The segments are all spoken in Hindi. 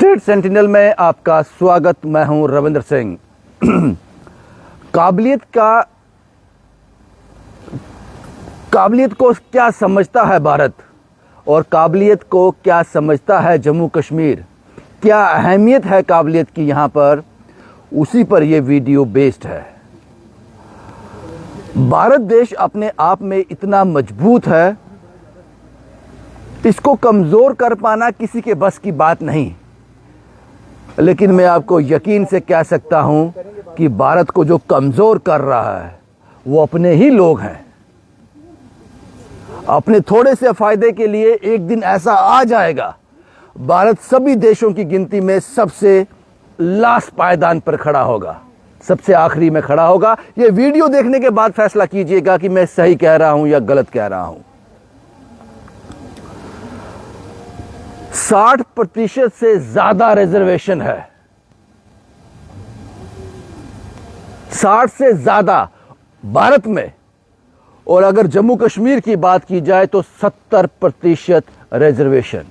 स्टेट सेंटिनल में आपका स्वागत। मैं हूं रविंद्र सिंह। काबिलियत को क्या समझता है भारत और काबिलियत को क्या समझता है जम्मू कश्मीर, क्या अहमियत है काबिलियत की यहाँ पर, उसी पर यह वीडियो बेस्ड है। भारत देश अपने आप में इतना मजबूत है, इसको कमज़ोर कर पाना किसी के बस की बात नहीं। लेकिन मैं आपको यकीन से कह सकता हूं कि भारत को जो कमज़ोर कर रहा है वो अपने ही लोग हैं। अपने थोड़े से फायदे के लिए एक दिन ऐसा आ जाएगा, भारत सभी देशों की गिनती में सबसे लास्ट पायदान पर खड़ा होगा, सबसे आखिरी में खड़ा होगा। ये वीडियो देखने के बाद फैसला कीजिएगा कि मैं सही कह रहा हूं या गलत कह रहा हूं। 60% से ज्यादा रिजर्वेशन है, 60 से ज्यादा भारत में। और अगर जम्मू कश्मीर की बात की जाए तो 70% रिजर्वेशन।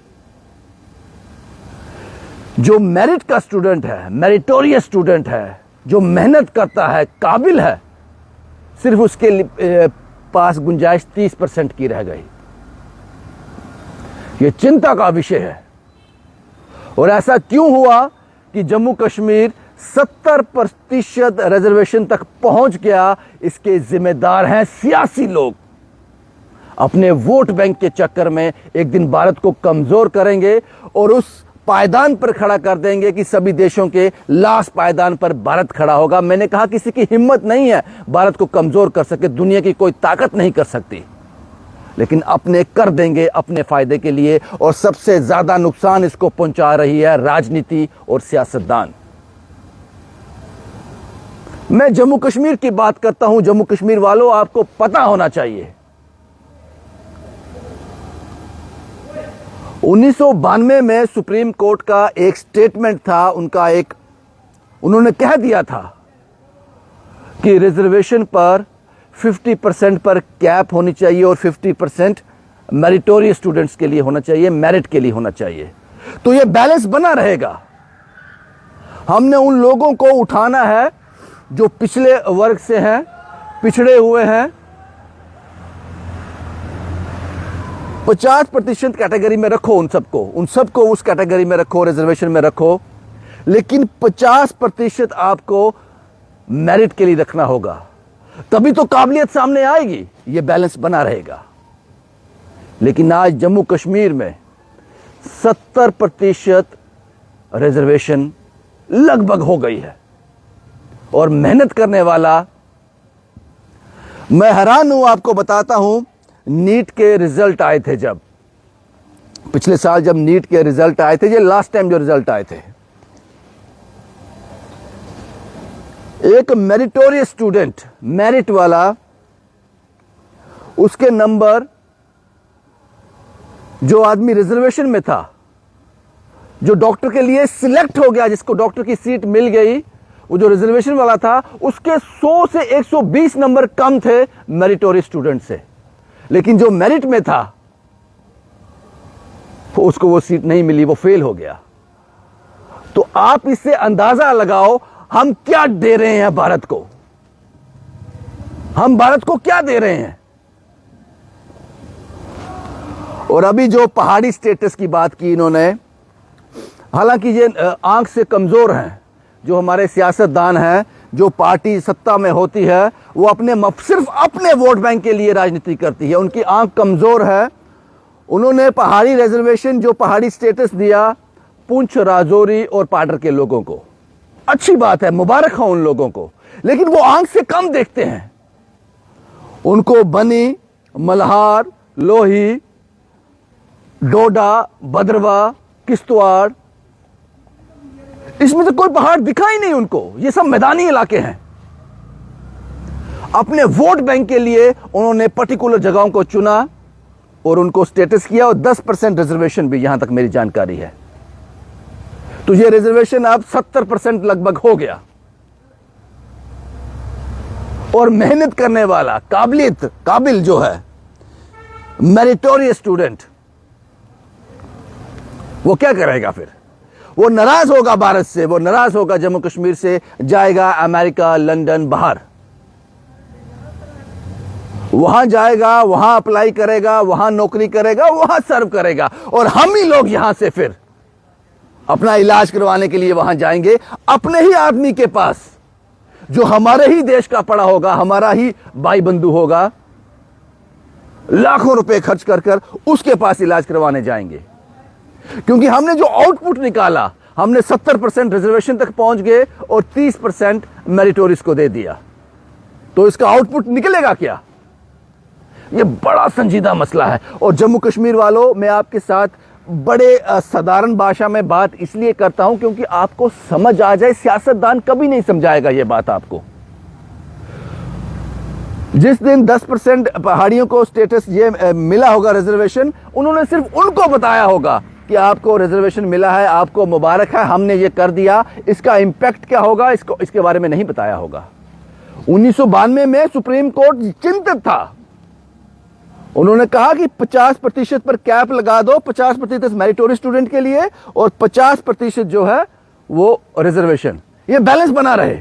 जो मेरिट का स्टूडेंट है, मेरिटोरियस स्टूडेंट है, जो मेहनत करता है, काबिल है, सिर्फ उसके पास गुंजाइश 30% की रह गई। यह चिंता का विषय है। और ऐसा क्यों हुआ कि जम्मू कश्मीर 70% रिजर्वेशन तक पहुंच गया? इसके जिम्मेदार हैं सियासी लोग। अपने वोट बैंक के चक्कर में एक दिन भारत को कमजोर करेंगे और उस पायदान पर खड़ा कर देंगे कि सभी देशों के लास्ट पायदान पर भारत खड़ा होगा। मैंने कहा किसी की हिम्मत नहीं है भारत को कमजोर कर सके, दुनिया की कोई ताकत नहीं कर सकती, लेकिन अपने कर देंगे अपने फायदे के लिए। और सबसे ज्यादा नुकसान इसको पहुंचा रही है राजनीति और सियासतदान। मैं जम्मू कश्मीर की बात करता हूं। जम्मू कश्मीर वालों, आपको पता होना चाहिए 1992 में सुप्रीम कोर्ट का एक स्टेटमेंट था, उन्होंने कह दिया था कि रिजर्वेशन पर 50% पर कैप होनी चाहिए और 50% मेरिटोरियस स्टूडेंट्स के लिए होना चाहिए, मेरिट के लिए होना चाहिए। तो यह बैलेंस बना रहेगा। हमने उन लोगों को उठाना है जो पिछले वर्ग से हैं, पिछड़े हुए हैं। 50% कैटेगरी में रखो उन सबको उस कैटेगरी में रखो, रिजर्वेशन में रखो, लेकिन 50% आपको मेरिट के लिए रखना होगा, तभी तो काबिलियत सामने आएगी। यह बैलेंस बना रहेगा। लेकिन आज जम्मू कश्मीर में 70% रिजर्वेशन लगभग हो गई है और मेहनत करने वाला, मैं हैरान हूं। आपको बताता हूं, नीट के रिजल्ट आए थे, जब पिछले साल जब नीट के रिजल्ट आए थे, ये लास्ट टाइम जो रिजल्ट आए थे, एक मेरिटोरियस स्टूडेंट, मेरिट वाला, उसके नंबर, जो आदमी रिजर्वेशन में था, जो डॉक्टर के लिए सिलेक्ट हो गया, जिसको डॉक्टर की सीट मिल गई, वो जो रिजर्वेशन वाला था, उसके 100 से 120 नंबर कम थे मेरिटोरियस स्टूडेंट से। लेकिन जो मेरिट में था उसको वो सीट नहीं मिली, वो फेल हो गया। तो आप इससे अंदाजा लगाओ हम क्या दे रहे हैं भारत को, हम भारत को क्या दे रहे हैं। और अभी जो पहाड़ी स्टेटस की बात की इन्होंने, हालांकि ये आंख से कमजोर हैं, जो हमारे सियासतदान हैं, जो पार्टी सत्ता में होती है, वो सिर्फ अपने वोट बैंक के लिए राजनीति करती है, उनकी आंख कमजोर है। उन्होंने पहाड़ी रिजर्वेशन, जो पहाड़ी स्टेटस दिया पुंछ, राजौरी और पाडर के लोगों को, अच्छी बात है, मुबारक हो उन लोगों को, लेकिन वो आंख से कम देखते हैं। उनको बनी, मल्हार, लोही, डोडा, भद्रवा, किश्तवाड़, इसमें से कोई पहाड़ दिखा ही नहीं उनको। ये सब मैदानी इलाके हैं। अपने वोट बैंक के लिए उन्होंने पर्टिकुलर जगहों को चुना और उनको स्टेटस किया, और 10% रिजर्वेशन भी, यहां तक मेरी जानकारी है। तो ये रिजर्वेशन अब 70% लगभग हो गया। और मेहनत करने वाला, काबिल जो है, मेरिटोरियस स्टूडेंट, वो क्या करेगा फिर? वो नाराज होगा भारत से, वो नाराज होगा जम्मू कश्मीर से, जाएगा अमेरिका, लंदन, बाहर, वहां जाएगा, वहां अप्लाई करेगा, वहां नौकरी करेगा, वहां सर्व करेगा, और हम ही लोग यहां से फिर अपना इलाज करवाने के लिए वहां जाएंगे, अपने ही आदमी के पास, जो हमारे ही देश का पड़ा होगा, हमारा ही भाई बंधु होगा, लाखों रुपए खर्च कर कर उसके पास इलाज करवाने जाएंगे। क्योंकि हमने जो आउटपुट निकाला, हमने 70% रिजर्वेशन तक पहुंच गए और 30% मेरिटोरियस को दे दिया, तो इसका आउटपुट निकलेगा क्या? यह बड़ा संजीदा मसला है। और जम्मू कश्मीर वालों, मैं आपके साथ बड़े साधारण भाषा में बात इसलिए करता हूं क्योंकि आपको समझ आ जाए। सियासतदान कभी नहीं समझाएगा यह बात आपको। जिस दिन 10% पहाड़ियों को स्टेटस ये मिला होगा रिजर्वेशन, उन्होंने सिर्फ उनको बताया होगा कि आपको रिजर्वेशन मिला है, आपको मुबारक है, हमने ये कर दिया, इसका इंपैक्ट क्या होगा इसके बारे में नहीं बताया होगा। 1992 में सुप्रीम कोर्ट चिंतित था। उन्होंने कहा कि 50% पर कैप लगा दो, 50% मेरिटोरियस स्टूडेंट के लिए और 50% जो है वो रिजर्वेशन, ये बैलेंस बना रहे।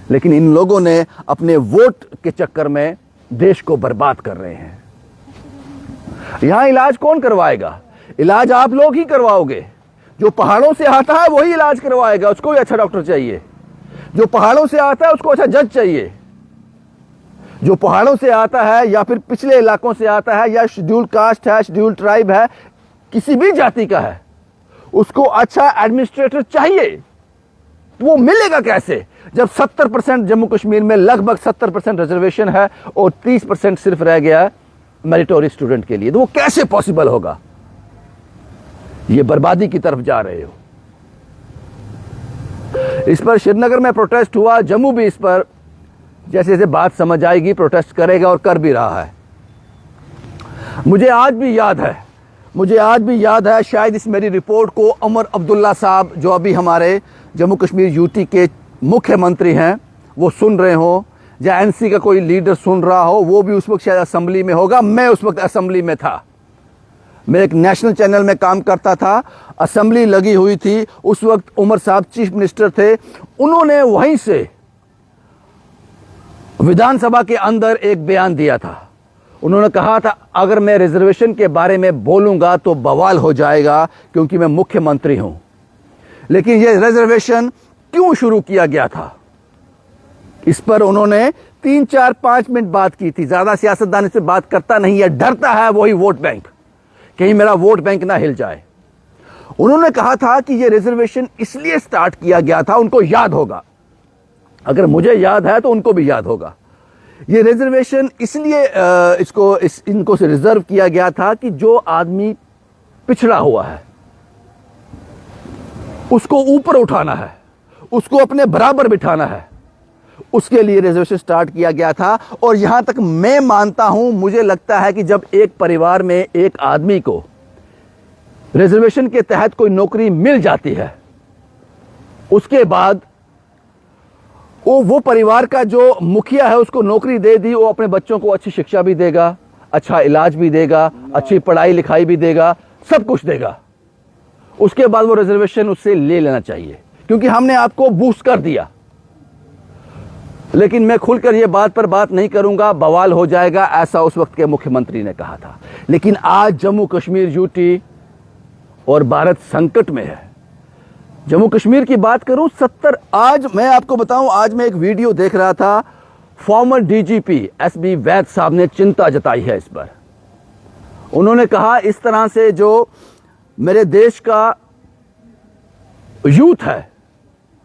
लेकिन इन लोगों ने अपने वोट के चक्कर में देश को बर्बाद कर रहे हैं। यहां इलाज कौन करवाएगा? इलाज आप लोग ही करवाओगे। जो पहाड़ों से आता है वही इलाज करवाएगा, उसको भी अच्छा डॉक्टर चाहिए। जो पहाड़ों से आता है उसको अच्छा जज चाहिए। जो पहाड़ों से आता है या फिर पिछले इलाकों से आता है या शेड्यूल कास्ट है, शेड्यूल ट्राइब है, किसी भी जाति का है, उसको अच्छा एडमिनिस्ट्रेटर चाहिए। वो मिलेगा कैसे जब 70% जम्मू कश्मीर में लगभग 70% रिजर्वेशन है और 30% सिर्फ रह गया है मेरिटोरियस स्टूडेंट के लिए? तो वो कैसे पॉसिबल होगा? ये बर्बादी की तरफ जा रहे हो। इस पर श्रीनगर में प्रोटेस्ट हुआ, जम्मू भी इस पर जैसे जैसे बात समझ आएगी प्रोटेस्ट करेगा और कर भी रहा है। मुझे आज भी याद है, शायद इस मेरी रिपोर्ट को उमर अब्दुल्ला साहब, जो अभी हमारे जम्मू कश्मीर यूटी के मुख्यमंत्री हैं, वो सुन रहे हो, या एनसी का कोई लीडर सुन रहा हो, वो भी उस वक्त शायद असेंबली में होगा। मैं उस वक्त असेंबली में था, मैं एक नेशनल चैनल में काम करता था, असेंबली लगी हुई थी, उस वक्त उमर साहब चीफ मिनिस्टर थे। उन्होंने वहीं से विधानसभा के अंदर एक बयान दिया था। उन्होंने कहा था अगर मैं रिजर्वेशन के बारे में बोलूंगा तो बवाल हो जाएगा क्योंकि मैं मुख्यमंत्री हूं। लेकिन यह रिजर्वेशन क्यों शुरू किया गया था, इस पर उन्होंने 3, 4, 5 मिनट बात की थी। ज्यादा सियासतदान इससे बात करता नहीं है, डरता है वही वोट बैंक, कहीं मेरा वोट बैंक ना हिल जाए। उन्होंने कहा था कि यह रिजर्वेशन इसलिए स्टार्ट किया गया था, उनको याद होगा, अगर मुझे याद है तो उनको भी याद होगा। ये रिजर्वेशन इसलिए इनको से रिजर्व किया गया था कि जो आदमी पिछड़ा हुआ है उसको ऊपर उठाना है, उसको अपने बराबर बिठाना है, उसके लिए रिजर्वेशन स्टार्ट किया गया था। और यहां तक मैं मानता हूं, मुझे लगता है कि जब एक परिवार में एक आदमी को रिजर्वेशन के तहत कोई नौकरी मिल जाती है, उसके बाद वो परिवार का जो मुखिया है उसको नौकरी दे दी, वो अपने बच्चों को अच्छी शिक्षा भी देगा, अच्छा इलाज भी देगा, अच्छी पढ़ाई लिखाई भी देगा, सब कुछ देगा। उसके बाद वो रिजर्वेशन उससे ले लेना चाहिए क्योंकि हमने आपको बूस्ट कर दिया। लेकिन मैं खुलकर ये बात पर बात नहीं करूंगा, बवाल हो जाएगा, ऐसा उस वक्त के मुख्यमंत्री ने कहा था। लेकिन आज जम्मू कश्मीर यूटी और भारत संकट में है। जम्मू कश्मीर की बात करूं, 70, आज मैं आपको बताऊं, आज मैं एक वीडियो देख रहा था, फॉर्मर डीजीपी एसबी वैद साहब ने चिंता जताई है इस पर। उन्होंने कहा इस तरह से जो मेरे देश का यूथ है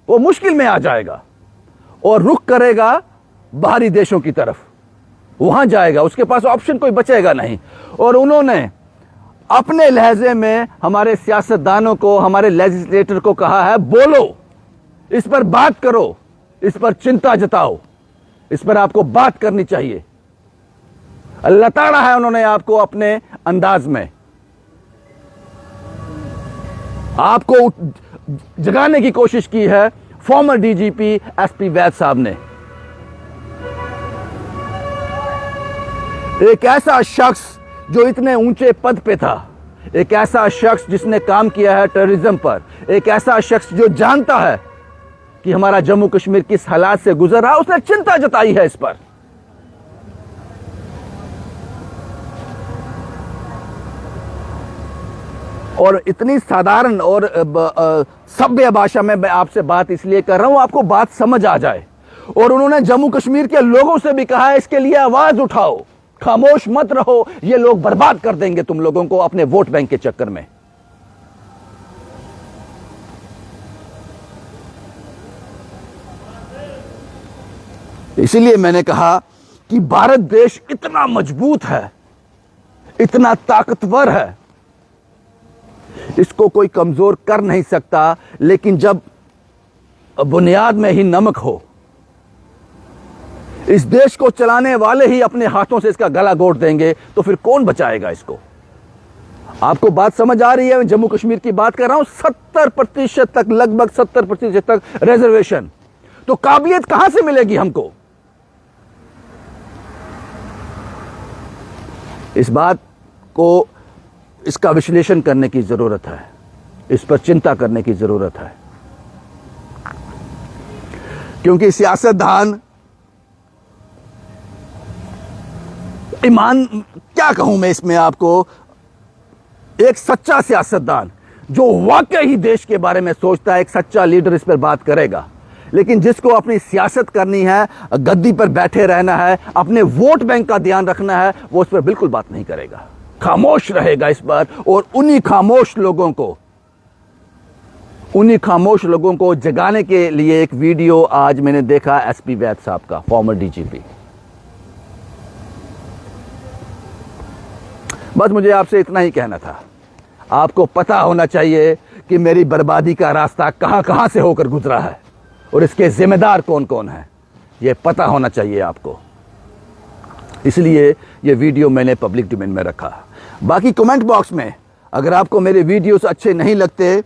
वो मुश्किल में आ जाएगा और रुख करेगा बाहरी देशों की तरफ, वहां जाएगा, उसके पास ऑप्शन कोई बचेगा नहीं। और उन्होंने अपने लहजे में हमारे सियासतदानों को, हमारे लेजिस्लेटर को कहा है, बोलो, इस पर बात करो, इस पर चिंता जताओ, इस पर आपको बात करनी चाहिए। लताड़ा है उन्होंने आपको अपने अंदाज में, आपको जगाने की कोशिश की है फॉर्मर डीजीपी एसपी वैद साहब ने। एक ऐसा शख्स जो इतने ऊंचे पद पे था, एक ऐसा शख्स जिसने काम किया है टेररिज्म पर, एक ऐसा शख्स जो जानता है कि हमारा जम्मू कश्मीर किस हालात से गुजर रहा है, उसने चिंता जताई है इस पर। और इतनी साधारण और सभ्य भाषा में मैं आपसे बात इसलिए कर रहा हूं, आपको बात समझ आ जाए। और उन्होंने जम्मू कश्मीर के लोगों से भी कहा है इसके लिए आवाज उठाओ, खामोश मत रहो, ये लोग बर्बाद कर देंगे तुम लोगों को अपने वोट बैंक के चक्कर में। इसीलिए मैंने कहा कि भारत देश इतना मजबूत है, इतना ताकतवर है, इसको कोई कमजोर कर नहीं सकता। लेकिन जब बुनियाद में ही नमक हो, इस देश को चलाने वाले ही अपने हाथों से इसका गला घोट देंगे, तो फिर कौन बचाएगा इसको? आपको बात समझ आ रही है? मैं जम्मू कश्मीर की बात कर रहा हूं। 70% तक, लगभग 70% तक रिजर्वेशन। तो काबिलियत कहां से मिलेगी हमको? इस बात को, इसका विश्लेषण करने की जरूरत है, इस पर चिंता करने की जरूरत है। क्योंकि सियासतदान, ईमान क्या कहूं मैं इसमें आपको, एक सच्चा सियासतदान जो वाकई ही देश के बारे में सोचता है, एक सच्चा लीडर इस पर बात करेगा। लेकिन जिसको अपनी सियासत करनी है, गद्दी पर बैठे रहना है, अपने वोट बैंक का ध्यान रखना है, वो उस पर बिल्कुल बात नहीं करेगा, खामोश रहेगा इस पर। और उन्हीं खामोश लोगों को जगाने के लिए एक वीडियो आज मैंने देखा एसपी वैद साहब का, फॉर्मर डीजीपी। बस मुझे आपसे इतना ही कहना था। आपको पता होना चाहिए कि मेरी बर्बादी का रास्ता कहां कहां से होकर गुजरा है और इसके जिम्मेदार कौन कौन है, यह पता होना चाहिए आपको। इसलिए यह वीडियो मैंने पब्लिक डोमेन में रखा। बाकी कमेंट बॉक्स में अगर आपको मेरे वीडियोस अच्छे नहीं लगते,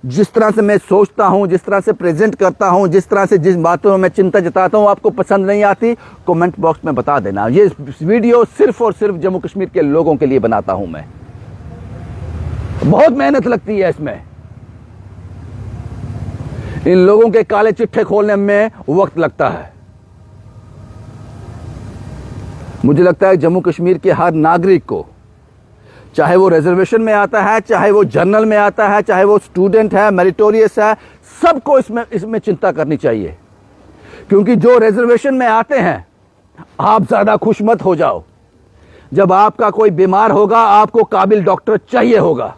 जिस तरह से मैं सोचता हूं, जिस तरह से प्रेजेंट करता हूं, जिस तरह से जिस बातों में मैं चिंता जताता हूं, आपको पसंद नहीं आती, कमेंट बॉक्स में बता देना। ये वीडियो सिर्फ और सिर्फ जम्मू कश्मीर के लोगों के लिए बनाता हूं मैं। बहुत मेहनत लगती है इसमें, इन लोगों के काले चिट्ठे खोलने में वक्त लगता है। मुझे लगता है जम्मू कश्मीर के हर नागरिक को, चाहे वो रिजर्वेशन में आता है, चाहे वो जनरल में आता है, चाहे वो स्टूडेंट है, मेरिटोरियस है, सबको इसमें चिंता करनी चाहिए। क्योंकि जो रिजर्वेशन में आते हैं, आप ज्यादा खुश मत हो जाओ। जब आपका कोई बीमार होगा, आपको काबिल डॉक्टर चाहिए होगा।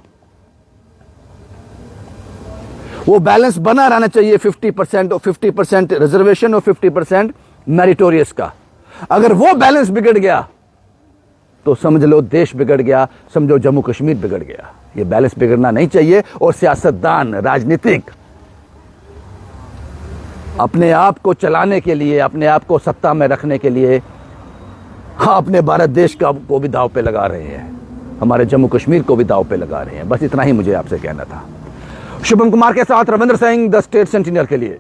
वो बैलेंस बना रहना चाहिए 50% और 50% रिजर्वेशन और 50% मेरिटोरियस का। अगर वो बैलेंस बिगड़ गया तो समझ लो देश बिगड़ गया, समझो जम्मू कश्मीर बिगड़ गया। ये बैलेंस बिगड़ना नहीं चाहिए। और सियासतदान, राजनीतिक, अपने आप को चलाने के लिए, अपने आप को सत्ता में रखने के लिए, हाँ, अपने भारत देश को भी दांव पे लगा रहे हैं, हमारे जम्मू कश्मीर को भी दांव पे लगा रहे हैं। बस इतना ही मुझे आपसे कहना था। शुभम कुमार के साथ Ravindra Singh, the state sentinel के लिए।